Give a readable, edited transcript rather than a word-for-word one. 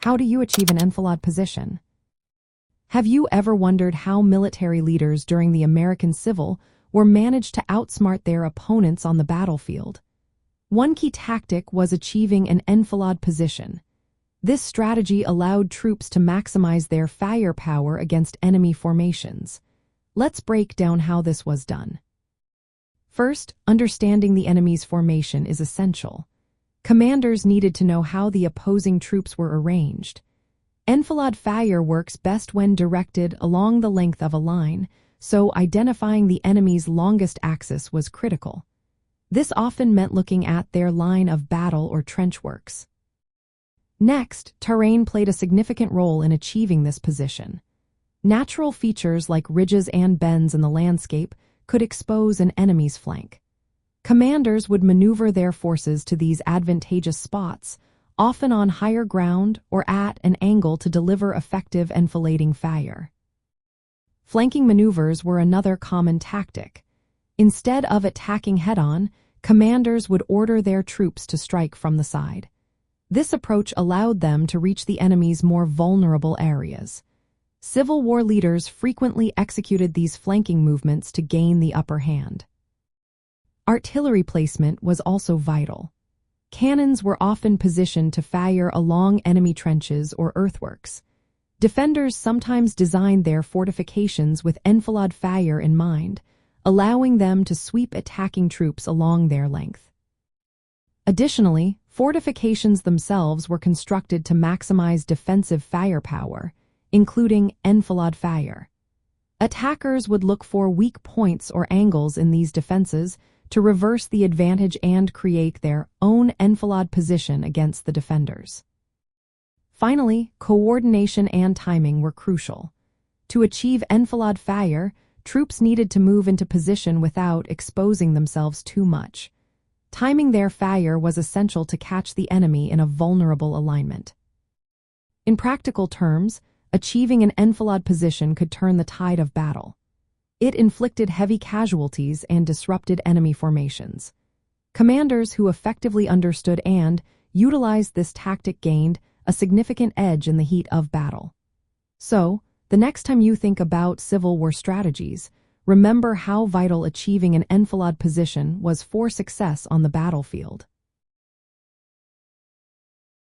How do you achieve an enfilade position? Have you ever wondered how military leaders during the American Civil War managed to outsmart their opponents on the battlefield? One key tactic was achieving an enfilade position. This strategy allowed troops to maximize their firepower against enemy formations. Let's break down how this was done. First, understanding the enemy's formation is essential. Commanders needed to know how the opposing troops were arranged. Enfilade fire works best when directed along the length of a line, so identifying the enemy's longest axis was critical. This often meant looking at their line of battle or trench works. Next, terrain played a significant role in achieving this position. Natural features like ridges and bends in the landscape could expose an enemy's flank. Commanders would maneuver their forces to these advantageous spots, often on higher ground or at an angle to deliver effective enfilading fire. Flanking maneuvers were another common tactic. Instead of attacking head-on, commanders would order their troops to strike from the side. This approach allowed them to reach the enemy's more vulnerable areas. Civil War leaders frequently executed these flanking movements to gain the upper hand. Artillery placement was also vital. Cannons were often positioned to fire along enemy trenches or earthworks. Defenders sometimes designed their fortifications with enfilade fire in mind, allowing them to sweep attacking troops along their length. Additionally, fortifications themselves were constructed to maximize defensive firepower, including enfilade fire. Attackers would look for weak points or angles in these defenses to reverse the advantage and create their own enfilade position against the defenders. Finally, coordination and timing were crucial. To achieve enfilade fire, troops needed to move into position without exposing themselves too much. Timing their fire was essential to catch the enemy in a vulnerable alignment. In practical terms, achieving an enfilade position could turn the tide of battle. It inflicted heavy casualties and disrupted enemy formations. Commanders who effectively understood and utilized this tactic gained a significant edge in the heat of battle. So, the next time you think about Civil War strategies, remember how vital achieving an enfilade position was for success on the battlefield.